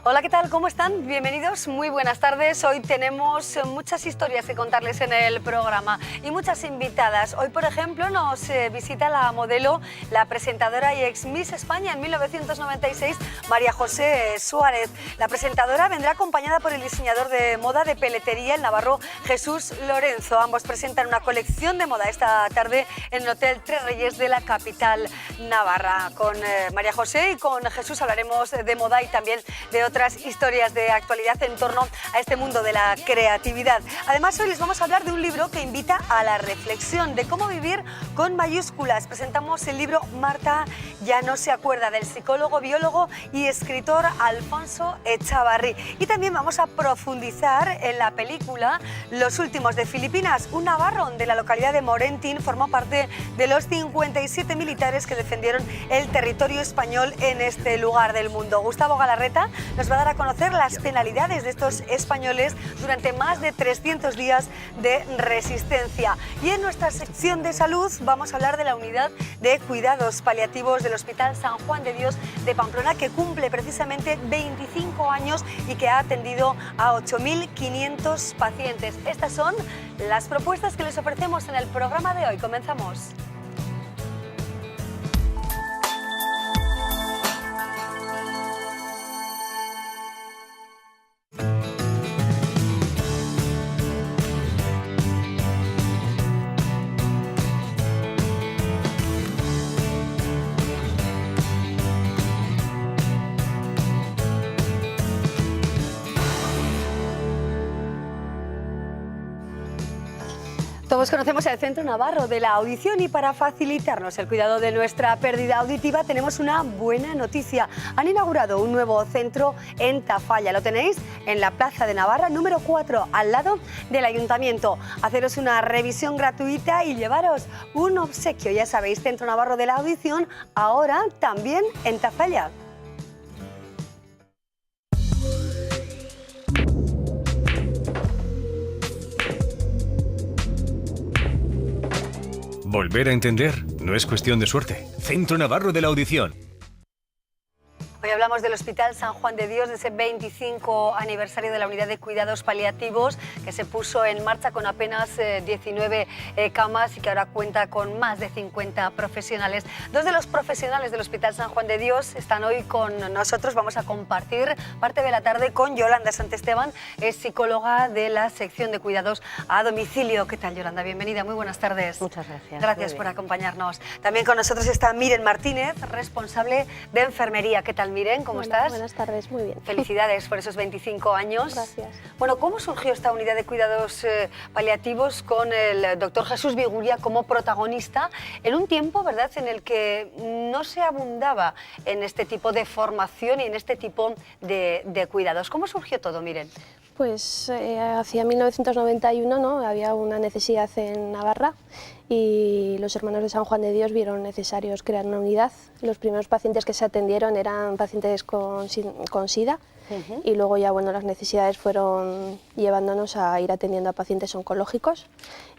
Hola, ¿qué tal? ¿Cómo están? Bienvenidos, muy buenas tardes. Hoy tenemos muchas historias que contarles en el programa y muchas invitadas. Hoy, por ejemplo, nos visita la modelo, la presentadora y ex Miss España en 1996, María José Suárez. La presentadora vendrá acompañada por el diseñador de moda de peletería, el navarro Jesús Lorenzo. Ambos presentan una colección de moda esta tarde en el Hotel Tres Reyes de la capital navarra. Con María José y con Jesús hablaremos de moda y también de otras historias de actualidad en torno a este mundo de la creatividad. Además, hoy les vamos a hablar de un libro que invita a la reflexión de cómo vivir con mayúsculas. Presentamos el libro Marta ya no se acuerda, del psicólogo, biólogo y escritor Alfonso Echavarri. Y también vamos a profundizar en la película Los últimos de Filipinas. Un navarro de la localidad de Morentín formó parte de los 57 militares que defendieron el territorio español en este lugar del mundo. Gustavo Galarreta nos va a dar a conocer las penalidades de estos españoles durante más de 300 días de resistencia. Y en nuestra sección de salud vamos a hablar de la unidad de cuidados paliativos del Hospital San Juan de Dios de Pamplona, que cumple precisamente 25 años y que ha atendido a 8.500 pacientes. Estas son las propuestas que les ofrecemos en el programa de hoy. Comenzamos. Todos conocemos el Centro Navarro de la Audición y para facilitarnos el cuidado de nuestra pérdida auditiva tenemos una buena noticia. Han inaugurado un nuevo centro en Tafalla. Lo tenéis en la Plaza de Navarra número 4, al lado del Ayuntamiento. Haceros una revisión gratuita y llevaros un obsequio. Ya sabéis, Centro Navarro de la Audición, ahora también en Tafalla. Volver a entender no es cuestión de suerte. Centro Navarro de la Audición. Hoy hablamos del Hospital San Juan de Dios, de ese 25 aniversario de la unidad de cuidados paliativos que se puso en marcha con apenas 19 camas y que ahora cuenta con más de 50 profesionales. Dos de los profesionales del Hospital San Juan de Dios están hoy con nosotros. Vamos a compartir parte de la tarde con Yolanda Santesteban, es psicóloga de la sección de cuidados a domicilio. ¿Qué tal, Yolanda? Bienvenida, muy buenas tardes. Muchas gracias. Gracias por acompañarnos. También con nosotros está Miren Martínez, responsable de enfermería. ¿Qué tal, Miren? ¿Cómo estás? Buenas tardes, muy bien. Felicidades por esos 25 años. Gracias. Bueno, ¿cómo surgió esta unidad de cuidados paliativos con el doctor Jesús Biguria como protagonista en un tiempo, verdad, en el que no se abundaba en este tipo de formación y en este tipo de cuidados? ¿Cómo surgió todo, Miren? Pues hacia 1991, ¿no?, había una necesidad en Navarra y los hermanos de San Juan de Dios vieron necesarios crear una unidad. Los primeros pacientes que se atendieron eran pacientes con SIDA. Y luego ya, bueno, las necesidades fueron llevándonos a ir atendiendo a pacientes oncológicos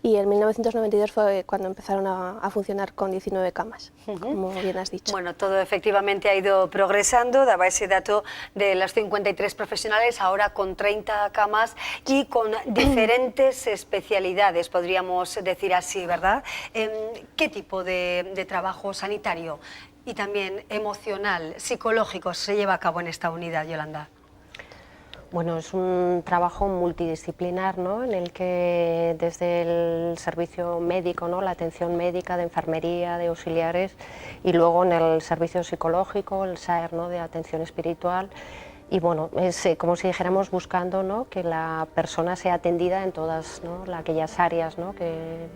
y en 1992 fue cuando empezaron a funcionar con 19 camas, como bien has dicho. Bueno, todo efectivamente ha ido progresando, daba ese dato de los 53 profesionales, ahora con 30 camas y con diferentes especialidades, podríamos decir así, ¿verdad? ¿Qué tipo de trabajo sanitario y también emocional, psicológico se lleva a cabo en esta unidad, Yolanda? Bueno, es un trabajo multidisciplinar, ¿no?, en el que desde el servicio médico, ¿no?, la atención médica, de enfermería, de auxiliares, y luego en el servicio psicológico, el SAER, ¿no?, de atención espiritual. Y bueno, es como si dijéramos buscando, ¿no?, que la persona sea atendida en todas, ¿no?, aquellas áreas, ¿no?, que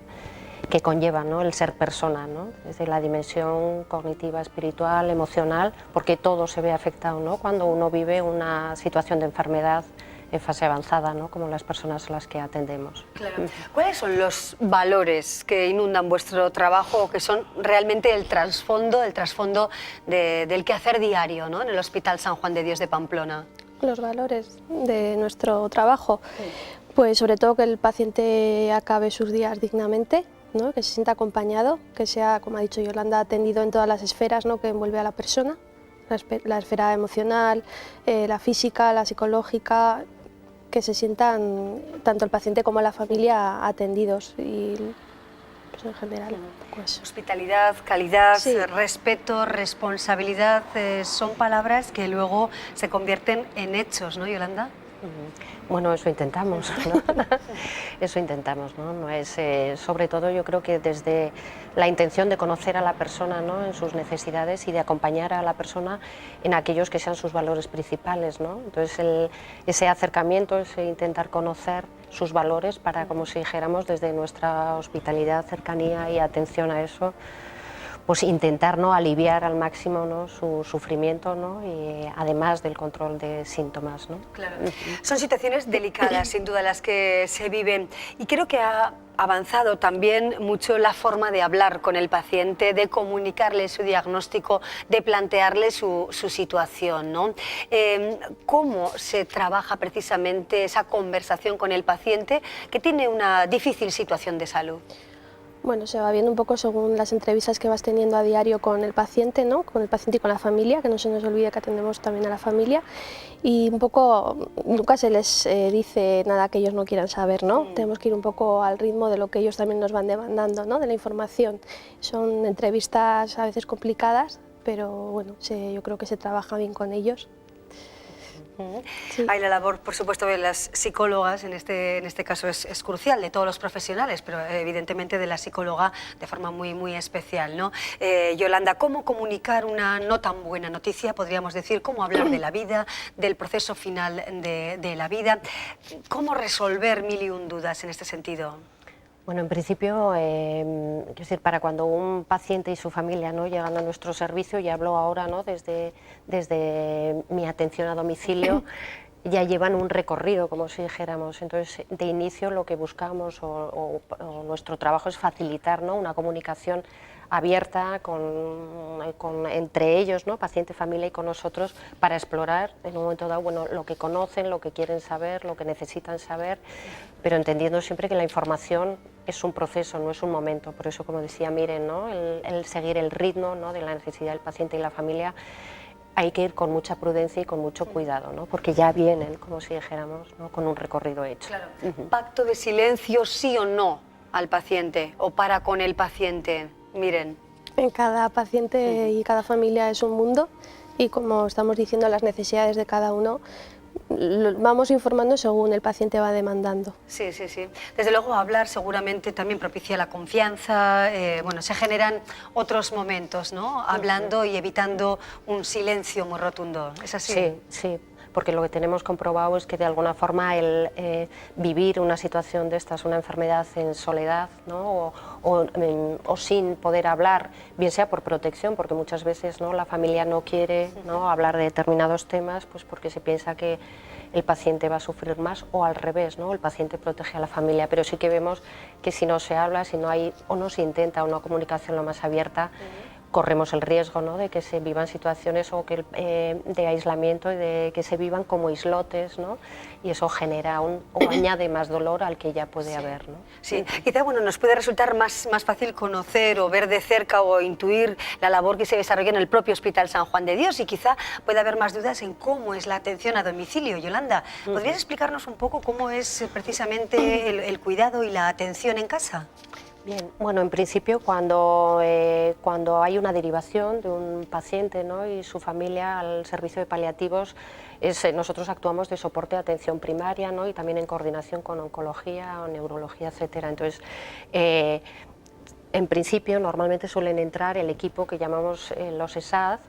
conllevan, ¿no?, el ser persona, ¿no?, desde la dimensión cognitiva, espiritual, emocional, porque todo se ve afectado, ¿no?, cuando uno vive una situación de enfermedad en fase avanzada, ¿no?, como las personas a las que atendemos. Claro. ¿Cuáles son los valores que inundan vuestro trabajo o que son realmente el trasfondo del quehacer diario, ¿no?, en el Hospital San Juan de Dios de Pamplona? Los valores de nuestro trabajo, pues sobre todo que el paciente acabe sus días dignamente, ¿no?, que se sienta acompañado, que sea, como ha dicho Yolanda, atendido en todas las esferas, ¿no?, que envuelve a la persona, la esfera emocional, la física, la psicológica, que se sientan tanto el paciente como la familia atendidos y pues, en general. Pues. Hospitalidad, calidad, Sí. respeto, responsabilidad, son palabras que luego se convierten en hechos, ¿no, Yolanda? Bueno, eso intentamos, ¿no? Eso intentamos, ¿no? No es, sobre todo yo creo que desde la intención de conocer a la persona, ¿no? En sus necesidades y de acompañar a la persona en aquellos que sean sus valores principales, ¿no? Entonces ese acercamiento, ese intentar conocer sus valores para, como si dijéramos, desde nuestra hospitalidad, cercanía y atención a eso, pues intentar, ¿no? Aliviar al máximo, ¿no? Su sufrimiento, ¿no? Y además del control de síntomas, ¿no? Claro. Son situaciones delicadas, sin duda, las que se viven, y creo que ha avanzado también mucho la forma de hablar con el paciente, de comunicarle su diagnóstico, de plantearle su situación, ¿no? ¿Cómo se trabaja precisamente esa conversación con el paciente que tiene una difícil situación de salud? Bueno, se va viendo un poco según las entrevistas que vas teniendo a diario con el paciente, ¿no? Con el paciente y con la familia, que no se nos olvide que atendemos también a la familia, y un poco nunca se les dice nada que ellos no quieran saber, ¿no? Tenemos que ir un poco al ritmo de lo que ellos también nos van demandando, ¿no? De la información. Son entrevistas a veces complicadas, pero bueno, yo creo que se trabaja bien con ellos. Sí. Hay la labor, por supuesto, de las psicólogas, en este caso es crucial, de todos los profesionales, pero evidentemente de la psicóloga de forma muy especial, ¿no? Yolanda, ¿cómo comunicar una no tan buena noticia, podríamos decir? ¿Cómo hablar de la vida, del proceso final de la vida? ¿Cómo resolver mil y un dudas en este sentido? Bueno, en principio, quiero decir, para cuando un paciente y su familia, ¿no? Llegan a nuestro servicio, y hablo ahora, ¿no? desde mi atención a domicilio, ya llevan un recorrido, como si dijéramos. Entonces, de inicio lo que buscamos o nuestro trabajo es facilitar, ¿no? Una comunicación abierta entre ellos, ¿no? Paciente, familia y con nosotros, para explorar en un momento dado, bueno, lo que conocen, lo que quieren saber, lo que necesitan saber, pero entendiendo siempre que la información es un proceso, no es un momento. Por eso, como decía Miren, ¿no? el seguir el ritmo, ¿no? De la necesidad del paciente y la familia, hay que ir con mucha prudencia y con mucho cuidado, ¿no? Porque ya vienen, como si dijéramos, ¿no? Con un recorrido hecho. Claro. ¿Pacto de silencio sí o no al paciente o para con el paciente? Miren. En cada paciente y cada familia es un mundo, y como estamos diciendo, las necesidades de cada uno vamos informando según el paciente va demandando. Sí, sí, sí. Desde luego hablar seguramente también propicia la confianza, bueno, se generan otros momentos, ¿no? Hablando y evitando un silencio muy rotundo, ¿es así? Sí, sí. Porque lo que tenemos comprobado es que de alguna forma el vivir una situación de estas, una enfermedad en soledad, ¿no? o sin poder hablar, bien sea por protección, porque muchas veces, ¿no? La familia no quiere, ¿no? Hablar de determinados temas, pues porque se piensa que el paciente va a sufrir más, o al revés, ¿no? El paciente protege a la familia, pero sí que vemos que si no se habla, si no hay o no se intenta una comunicación lo más abierta, corremos el riesgo, ¿no? De que se vivan situaciones de aislamiento y de que se vivan como islotes, ¿no? Y eso genera o añade más dolor al que ya puede haber, ¿no? Sí, quizá bueno, nos puede resultar más fácil conocer o ver de cerca o intuir la labor que se desarrolla en el propio Hospital San Juan de Dios, y quizá puede haber más dudas en cómo es la atención a domicilio. Yolanda, ¿podrías explicarnos un poco cómo es precisamente el cuidado y la atención en casa? Bien, bueno, en principio cuando hay una derivación de un paciente, ¿no? Y su familia al servicio de paliativos, nosotros actuamos de soporte de atención primaria, ¿no? Y también en coordinación con oncología, neurología, etcétera. Entonces, en principio normalmente suelen entrar el equipo que llamamos los ESAD,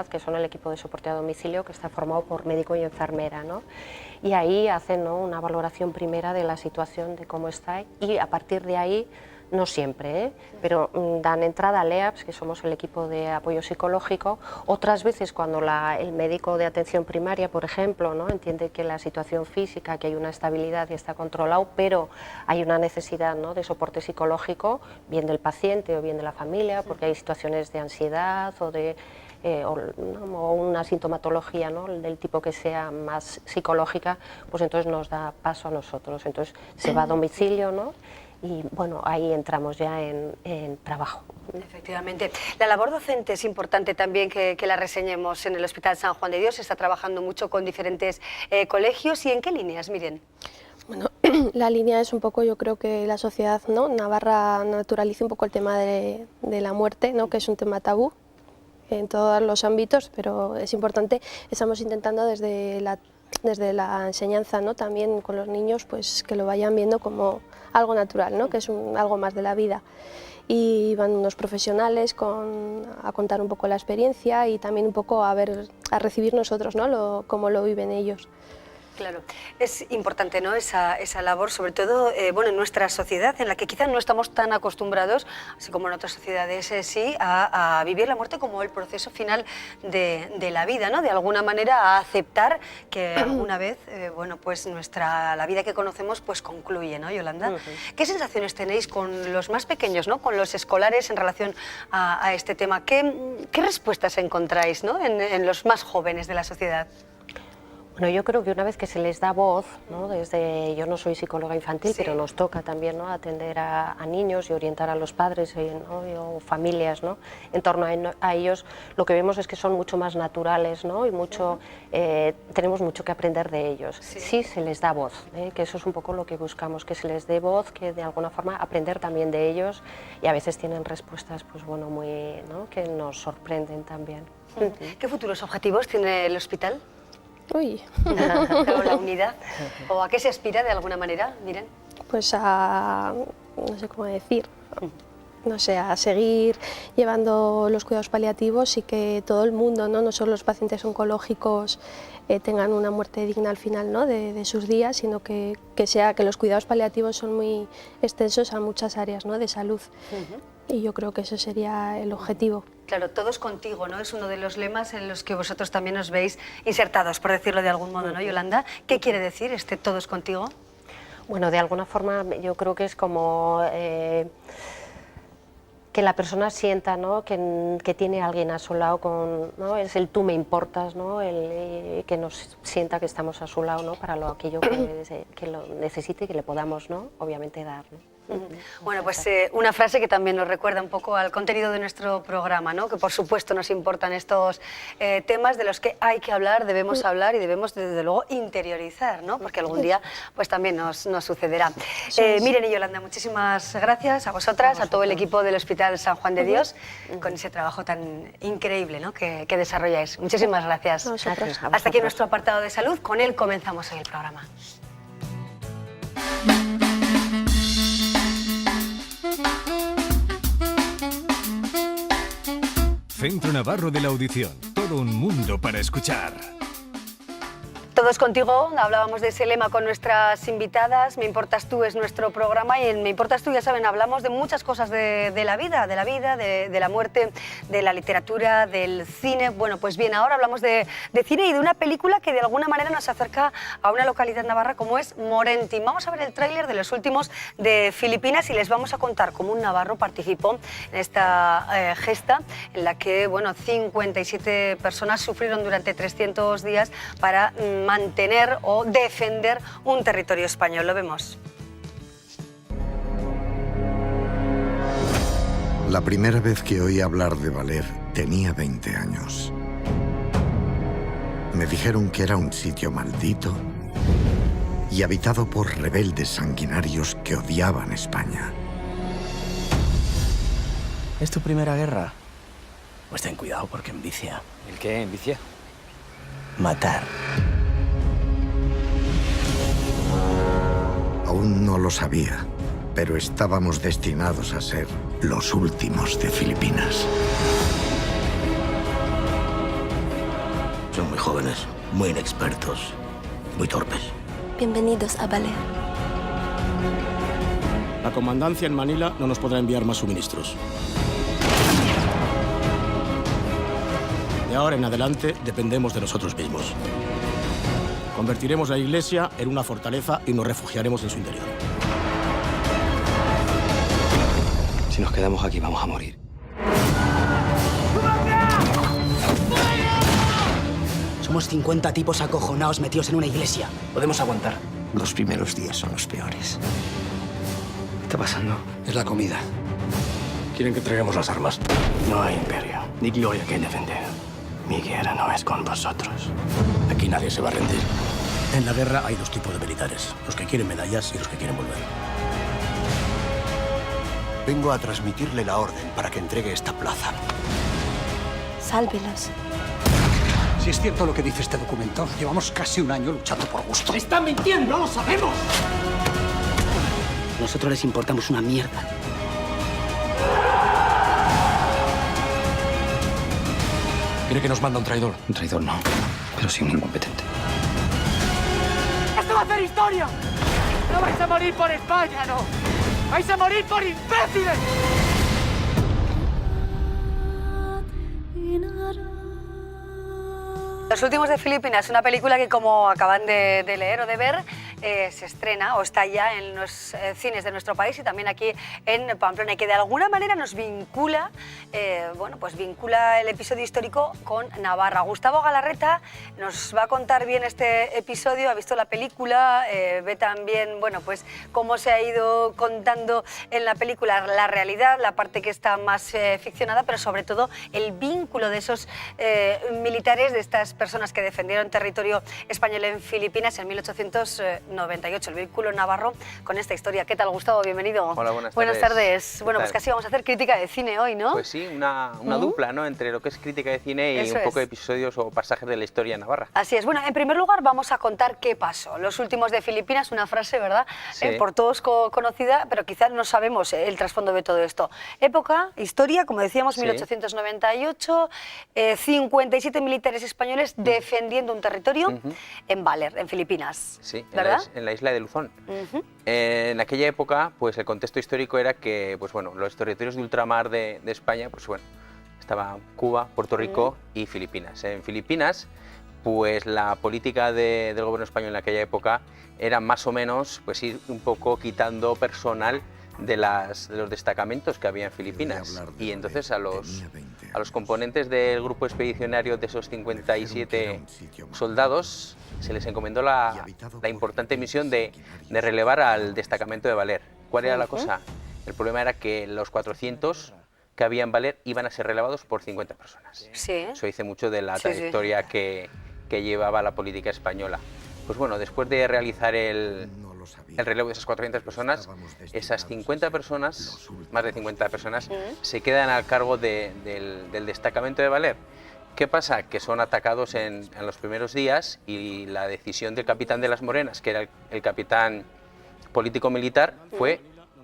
que son el equipo de soporte a domicilio, que está formado por médico y enfermera, ¿no? Y ahí hacen, ¿no? Una valoración primera de la situación, de cómo está, y a partir de ahí, no siempre, pero dan entrada al EAPS, que somos el equipo de apoyo psicológico. Otras veces, cuando el médico de atención primaria, por ejemplo, ¿no? Entiende que la situación física, que hay una estabilidad y está controlado, pero hay una necesidad, ¿no? De soporte psicológico, bien del paciente o bien de la familia, porque hay situaciones de ansiedad o una sintomatología, ¿no? Del tipo que sea más psicológica, pues entonces nos da paso a nosotros. Entonces se va a domicilio, ¿no? y bueno, ahí entramos ya en trabajo. Efectivamente. La labor docente es importante también que la reseñemos en el Hospital San Juan de Dios. Se está trabajando mucho con diferentes colegios. ¿Y en qué líneas, Miren? Bueno, la línea es un poco, yo creo que la sociedad, ¿no?, navarra naturaliza un poco el tema de la muerte, ¿no?, que es un tema tabú en todos los ámbitos, pero es importante. Estamos intentando desde la enseñanza, ¿no?, también con los niños, pues que lo vayan viendo como algo natural, ¿no?, que es algo más de la vida. Y van unos profesionales a contar un poco la experiencia y también un poco a recibir nosotros, ¿no?, cómo lo viven ellos. Claro, es importante, ¿no?, esa labor, sobre todo bueno, en nuestra sociedad, en la que quizás no estamos tan acostumbrados, así como en otras sociedades sí, a vivir la muerte como el proceso final de la vida, ¿no?, de alguna manera a aceptar que alguna vez, bueno, pues la vida que conocemos pues concluye, ¿no, Yolanda? ¿Qué sensaciones tenéis con los más pequeños, ¿no?, con los escolares en relación a este tema? ¿Qué respuestas encontráis, ¿no?, en los más jóvenes de la sociedad? Bueno, yo creo que una vez que se les da voz, ¿no?, yo no soy psicóloga infantil, sí, pero nos toca también, ¿no?, atender a niños y orientar a los padres, ¿no?, o familias, ¿no?, en torno a ellos. Lo que vemos es que son mucho más naturales, ¿no?, y tenemos mucho que aprender de ellos. Sí se les da voz, que eso es un poco lo que buscamos, que se les dé voz, que de alguna forma aprender también de ellos, y a veces tienen respuestas, pues bueno, ¿no?, que nos sorprenden también. ¿Qué futuros objetivos tiene el hospital? Uy. ¿O la unidad? ¿O a qué se aspira de alguna manera? Miren. Pues no sé cómo decir, no sé, a seguir llevando los cuidados paliativos y que todo el mundo, no solo los pacientes oncológicos, tengan una muerte digna al final, ¿no?, de sus días, sino que los cuidados paliativos son muy extensos a muchas áreas, ¿no?, de salud. Y yo creo que eso sería el objetivo. Claro, todos contigo, ¿no? Es uno de los lemas en los que vosotros también os veis insertados, por decirlo de algún modo, ¿no, Yolanda? ¿Qué quiere decir todos contigo? Bueno, de alguna forma yo creo que es como que la persona sienta, ¿no?, que tiene a alguien a su lado, ¿no?, es el tú me importas, ¿no?, que nos sienta que estamos a su lado, ¿no?, para aquello que lo necesite y que le podamos, ¿no?, obviamente dar, ¿no? Bueno, pues una frase que también nos recuerda un poco al contenido de nuestro programa, ¿no?, que por supuesto nos importan estos temas de los que hay que hablar, debemos hablar y debemos desde luego interiorizar, ¿no?, porque algún día pues también nos sucederá. Miren y Yolanda, muchísimas gracias a vosotras, a todo el equipo del Hospital San Juan de Dios, con ese trabajo tan increíble, ¿no?, que desarrolláis. Muchísimas gracias. Hasta aquí nuestro apartado de salud, con él comenzamos hoy el programa. Centro Navarro de la Audición. Todo un mundo para escuchar. Todos contigo, hablábamos de ese lema con nuestras invitadas. Me importas tú es nuestro programa y en Me importas tú, ya saben, hablamos de muchas cosas de la vida, de la muerte, de la literatura, del cine. Bueno, pues bien, ahora hablamos de cine y de una película que de alguna manera nos acerca a una localidad navarra como es Morentín. Vamos a ver el tráiler de los últimos de Filipinas y les vamos a contar cómo un navarro participó en esta gesta en la que, bueno, 57 personas sufrieron durante 300 días para mantener o defender un territorio español. Lo vemos. La primera vez que oí hablar de Valer tenía 20 años. Me dijeron que era un sitio maldito y habitado por rebeldes sanguinarios que odiaban España. ¿Es tu primera guerra? Pues ten cuidado porque envicia. ¿El qué envicia? Matar. Aún no lo sabía, pero estábamos destinados a ser los últimos de Filipinas. Son muy jóvenes, muy inexpertos, muy torpes. Bienvenidos a Valer. La comandancia en Manila no nos podrá enviar más suministros. De ahora en adelante dependemos de nosotros mismos. Convertiremos la iglesia en una fortaleza y nos refugiaremos en su interior. Si nos quedamos aquí vamos a morir. Somos 50 tipos acojonados metidos en una iglesia. Podemos aguantar. Los primeros días son los peores. está pasando? Es la comida. Quieren que entreguemos las armas. No hay imperio, ni gloria que defender. Mi guerra no es con vosotros. Aquí nadie se va a rendir. En la guerra hay dos tipos de militares. Los que quieren medallas y los que quieren volver. Vengo a transmitirle la orden para que entregue esta plaza. Sálvelos. Si es cierto lo que dice este documento, llevamos casi un año luchando por gusto. ¡Están mintiendo! ¡No lo sabemos! Nosotros les importamos una mierda. ¿Cree que nos manda un traidor? Un traidor no, pero sí un incompetente. ¡Esto va a hacer historia! ¡No vais a morir por España, no! ¡Vais a morir por imbéciles! Los últimos de Filipinas, una película que, como acaban de leer o de ver, se estrena o está ya en los cines de nuestro país y también aquí en Pamplona, y que de alguna manera nos vincula, bueno, pues vincula el episodio histórico con Navarra. Gustavo Galarreta nos va a contar bien este episodio, ha visto la película, ve también, bueno, pues cómo se ha ido contando en la película la realidad, la parte que está más ficcionada, pero sobre todo el vínculo de esos militares, de estas personas que defendieron territorio español en Filipinas en 1898, el vínculo navarro con esta historia. ¿Qué tal, Gustavo? Bienvenido. Hola, buenas tardes. Buenas tardes. Bueno, pues casi vamos a hacer crítica de cine hoy, ¿no? Pues sí, una dupla, ¿no?, entre lo que es crítica de cine y Eso un poco de es. episodios o pasajes de la historia navarra. Así es. Bueno, en primer lugar vamos a contar qué pasó. Los últimos de Filipinas, una frase, ¿verdad? Sí. Por todos conocida, pero quizás no sabemos el trasfondo de todo esto. Época, historia, como decíamos, Sí. 1898, 57 militares españoles defendiendo un territorio en Baler, en Filipinas. Sí, ¿verdad? en la isla de Luzón. Ujú. En aquella época, pues el contexto histórico era que, pues bueno, los territorios de ultramar de España, pues bueno, estaba Cuba, Puerto Rico y Filipinas. En Filipinas, pues la política del gobierno español en aquella época era más o menos, pues ir un poco quitando personal de los destacamentos que había en Filipinas, y entonces a los componentes del grupo expedicionario de esos 57 soldados se les encomendó la importante misión de relevar al destacamento de Baler. ¿Cuál era la cosa? El problema era que los 400 que había en Baler iban a ser relevados por 50 personas. Sí. Eso dice mucho de la Sí, sí. trayectoria que llevaba la política española. Pues bueno, después de realizar el relevo de esas 400 personas, esas 50 personas, más de 50 personas, se quedan al cargo del destacamento de Baler. ¿Qué pasa? Que son atacados en los primeros días, y la decisión del capitán de las Morenas, que era el capitán político-militar, fue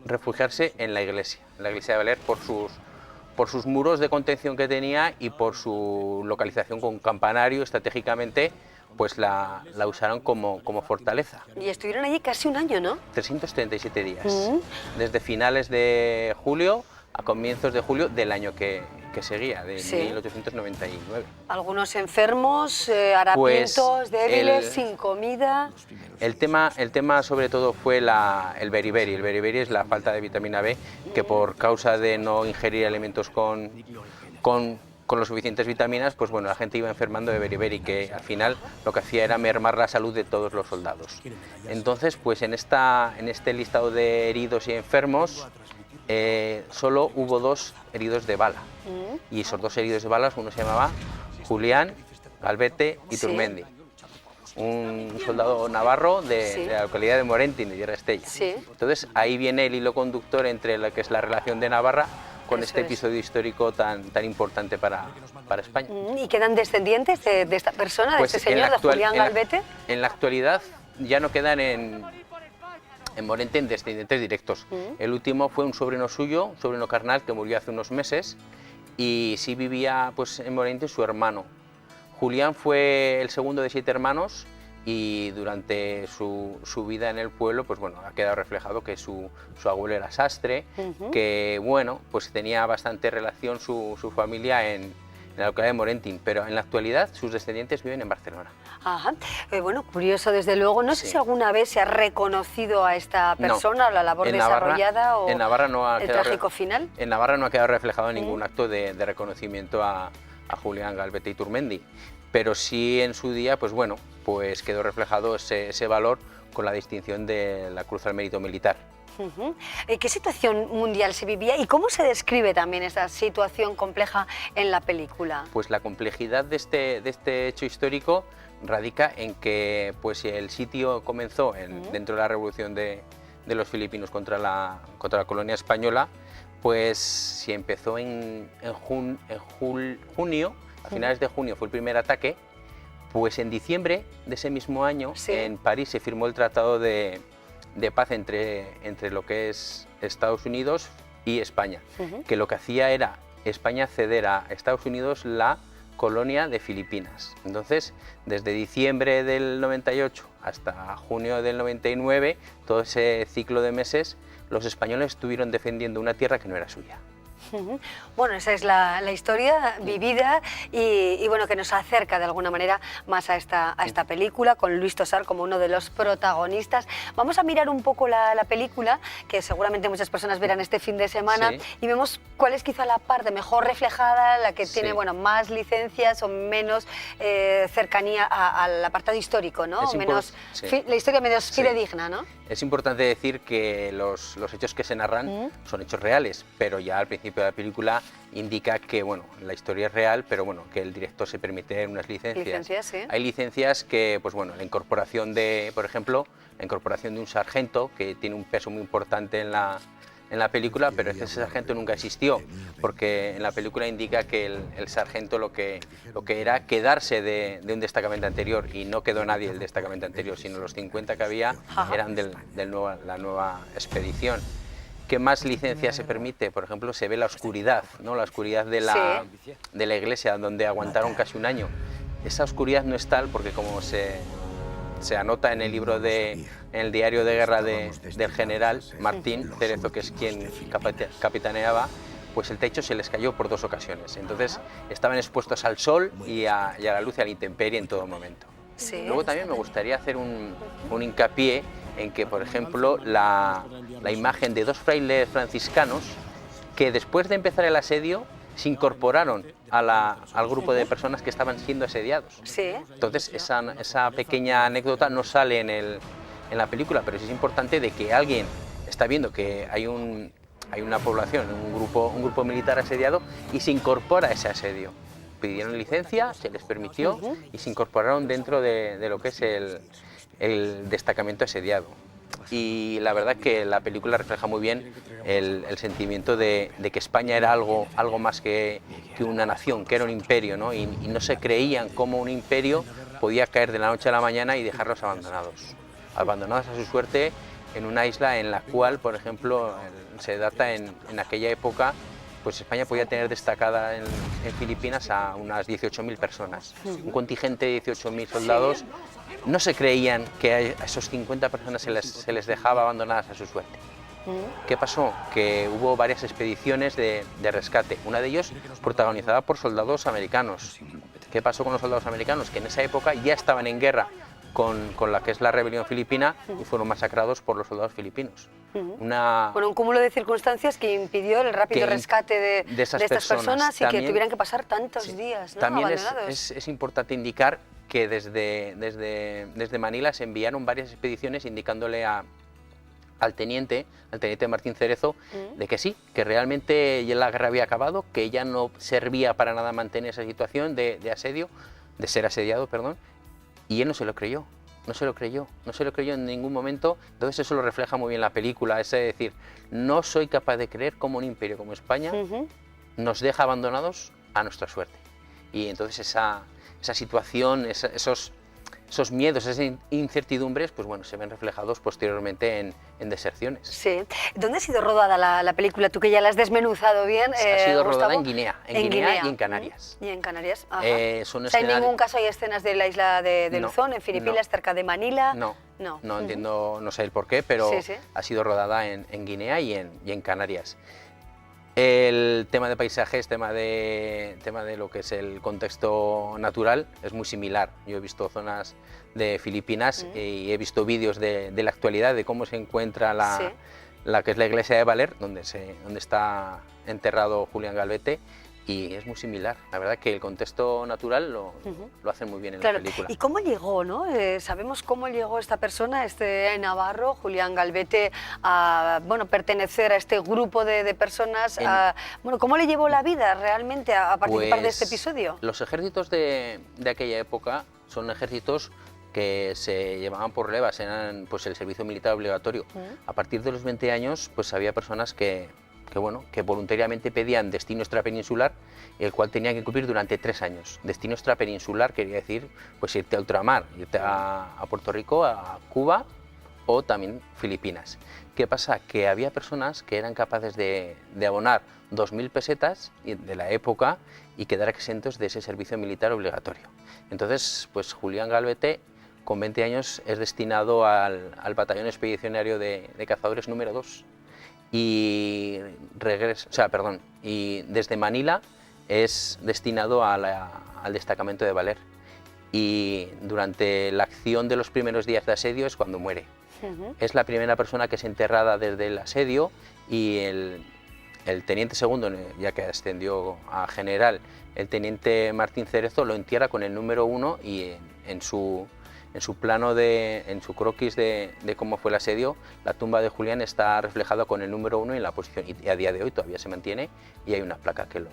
refugiarse en la iglesia de Baler, por sus muros de contención que tenía y por su localización con campanario estratégicamente, pues la usaron como fortaleza. Y estuvieron allí casi un año, ¿no? 337 días, desde finales de julio a comienzos de julio del año que seguía, de Sí. 1899. Algunos enfermos, harapientos, débiles, sin comida. El tema sobre todo fue el beriberi. El beriberi es la falta de vitamina B, que por causa de no ingerir alimentos con los suficientes vitaminas, pues bueno, la gente iba enfermando de beriberi, que al final lo que hacía era mermar la salud de todos los soldados. Entonces, pues en este listado de heridos y enfermos, solo hubo 2 heridos de bala. Y esos 2 heridos de balas, uno se llamaba Julián Galvete y Sí. Turmendi, un soldado navarro de la localidad de Morentin, de Tierra Estella. Sí. Entonces ahí viene el hilo conductor entre lo que es la relación de Navarra con Eso este es. episodio histórico tan importante para España. ¿Y quedan descendientes de esta persona, Pues de este en señor, la de Julián Galvete? En la actualidad ya no quedan en Morentin descendientes directos. El último fue un sobrino suyo, un sobrino carnal, que murió hace unos meses, y sí vivía pues en Morentin su hermano. Julián fue el segundo de 7 hermanos, y durante su vida en el pueblo, pues bueno, ha quedado reflejado que su abuelo era sastre, que bueno, pues tenía bastante relación su familia en la localidad de Morentin, pero en la actualidad sus descendientes viven en Barcelona. Ajá. Bueno, curioso desde luego. No sé si alguna vez se ha reconocido a esta persona, la labor En Navarra- desarrollada o en Navarra no ha el quedado trágico final. En Navarra no ha quedado reflejado ningún acto de reconocimiento a Julián Galvete y Turmendi, pero sí en su día, pues bueno, pues quedó reflejado ese valor con la distinción de la Cruz al Mérito Militar. ¿Qué situación mundial se vivía y cómo se describe también esa situación compleja en la película? Pues la complejidad de este hecho histórico radica en que pues, el sitio comenzó dentro de la revolución de los filipinos contra la colonia española, pues se empezó en junio, a finales de junio fue el primer ataque, pues en diciembre de ese mismo año en París se firmó el Tratado de Paz entre lo que es Estados Unidos y España, que lo que hacía era España ceder a Estados Unidos la colonia de Filipinas. Entonces, desde diciembre del 98 hasta junio del 99, todo ese ciclo de meses, los españoles estuvieron defendiendo una tierra que no era suya. Bueno, esa es la historia vivida y bueno, que nos acerca de alguna manera más a esta película, con Luis Tosar como uno de los protagonistas. Vamos a mirar un poco la película, que seguramente muchas personas verán este fin de semana, y vemos cuál es quizá la parte mejor reflejada, la que tiene bueno, más licencias o menos cercanía al apartado histórico, ¿no? La historia menos fidedigna, ¿no? Es importante decir que los hechos que se narran son hechos reales, pero ya al principio de la película indica que bueno, la historia es real, pero bueno, que el director se permite unas licencias. Hay licencias que, pues bueno, la incorporación de, por ejemplo, la incorporación de un sargento que tiene un peso muy importante en la película, pero ese sargento nunca existió, porque en la película indica que el sargento lo que era quedarse de un destacamento anterior, y no quedó nadie del destacamento anterior, sino los 50 que había eran de la nueva expedición. ¿Qué más licencias se permite? Por ejemplo, se ve la oscuridad, ¿no? La oscuridad de la iglesia, donde aguantaron casi un año. Esa oscuridad no es tal porque, como se anota en el libro en el diario de guerra del general Martín Cerezo, que es quien capitaneaba, pues el techo se les cayó por 2 ocasiones. Entonces estaban expuestos al sol y a la luz y a la intemperie en todo momento. Luego también me gustaría hacer un hincapié en que, por ejemplo, la imagen de 2 frailes franciscanos que después de empezar el asedio se incorporaron al grupo de personas que estaban siendo asediados. Entonces esa pequeña anécdota no sale en la película, pero sí es importante de que alguien está viendo que hay una población, un grupo militar asediado, y se incorpora a ese asedio. Pidieron licencia, se les permitió y se incorporaron dentro de lo que es el destacamento asediado. Y la verdad que la película refleja muy bien el sentimiento de que España era algo más que una nación, que era un imperio, ¿no? Y no se creían cómo un imperio podía caer de la noche a la mañana y dejarlos abandonados a su suerte en una isla en la cual, por ejemplo, se data en aquella época, pues España podía tener destacada en Filipinas a unas 18.000 personas. Un contingente de 18.000 soldados. No se creían que a esos 50 personas se les dejaba abandonadas a su suerte. ¿Qué pasó? Que hubo varias expediciones de rescate, una de ellas protagonizada por soldados americanos. ¿Qué pasó con los soldados americanos? Que en esa época ya estaban en guerra con la que es la rebelión filipina y fueron masacrados por los soldados filipinos. Bueno, un cúmulo de circunstancias que impidió el rápido rescate de estas personas y también, que tuvieran que pasar tantos días, ¿no? También abandonados. Es importante indicar que desde Manila se enviaron varias expediciones indicándole al teniente Martín Cerezo de que sí, que realmente ya la guerra había acabado, que ya no servía para nada mantener esa situación de ser asediado, perdón, y él no se lo creyó. No se lo creyó en ningún momento. Entonces eso lo refleja muy bien la película, es decir, no soy capaz de creer cómo un imperio como España nos deja abandonados a nuestra suerte. Y entonces esa situación, esos miedos, esas incertidumbres, pues bueno, se ven reflejados posteriormente en deserciones. Sí. ¿Dónde ha sido rodada la película? Tú que ya la has desmenuzado bien. Ha sido rodada en Guinea, y en Canarias. Y en Canarias, ajá. En ningún caso hay escenas de la isla de Luzón, en Filipinas, cerca de Manila. No entiendo, no sé el por qué, pero ha sido rodada en Guinea y en Canarias. El tema de paisajes, tema de lo que es el contexto natural es muy similar. Yo he visto zonas de Filipinas y he visto vídeos de la actualidad, de cómo se encuentra la que es la iglesia de Baler, donde está enterrado Julián Galvete, y es muy similar. La verdad que el contexto natural lo hacen muy bien en la película. ¿Y cómo llegó, no? ¿Sabemos cómo llegó esta persona, este navarro, Julián Galvete, a pertenecer a este grupo de personas? ¿Cómo le llevó la vida realmente a participar de este episodio? Los ejércitos de aquella época son ejércitos que se llevaban por levas, eran pues el servicio militar obligatorio. A partir de los 20 años pues había personas que voluntariamente pedían destino extrapeninsular, el cual tenían que cumplir durante 3 años. Destino extrapeninsular quería decir pues irte a ultramar, irte a Puerto Rico, a Cuba o también Filipinas. ¿Qué pasa? Que había personas que eran capaces de abonar 2.000 pesetas de la época y quedar exentos de ese servicio militar obligatorio. Entonces, pues Julián Galvete, con 20 años, es destinado al batallón expedicionario de cazadores número 2. Y desde Manila es destinado al destacamento de Valer. Y durante la acción de los primeros días de asedio es cuando muere. Es la primera persona que es enterrada desde el asedio y el teniente segundo, ya que ascendió a general, el teniente Martín Cerezo lo entierra con el número 1 y en su plano, en su croquis de cómo fue el asedio, la tumba de Julián está reflejada con el número 1 en la posición, y a día de hoy todavía se mantiene y hay una placa que lo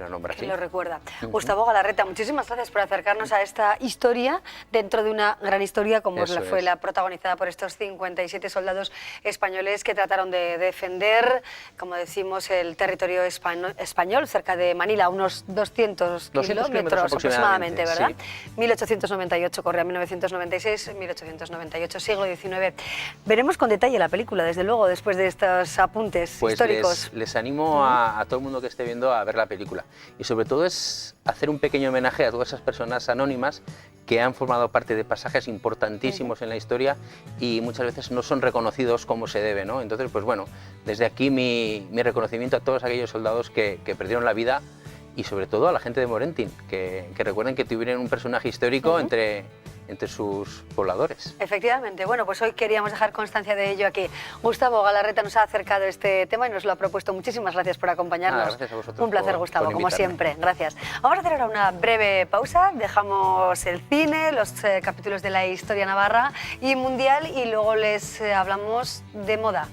nombra así. Que lo recuerda. Gustavo Galarreta, muchísimas gracias por acercarnos a esta historia dentro de una gran historia como fue la protagonizada por estos 57 soldados españoles que trataron de defender, como decimos, el territorio español cerca de Manila, unos 200 kilómetros aproximadamente, ¿verdad? Sí. 1898 corría, 1996, 1898, siglo XIX. Veremos con detalle la película, desde luego, después de estos apuntes históricos. Les animo a todo el mundo que esté viendo a ver la película. Y sobre todo es hacer un pequeño homenaje a todas esas personas anónimas que han formado parte de pasajes importantísimos en la historia y muchas veces no son reconocidos como se debe, ¿no? Entonces, pues bueno, desde aquí mi reconocimiento a todos aquellos soldados que perdieron la vida y sobre todo a la gente de Morentin, que recuerden que tuvieron un personaje histórico entre sus pobladores. Efectivamente. Bueno, pues hoy queríamos dejar constancia de ello aquí. Gustavo Galarreta nos ha acercado este tema y nos lo ha propuesto. Muchísimas gracias por acompañarnos. Gracias a vosotros. Un placer, Gustavo, como siempre. Gracias. Vamos a hacer ahora una breve pausa. Dejamos el cine, los capítulos de la historia navarra y mundial y luego les hablamos de moda.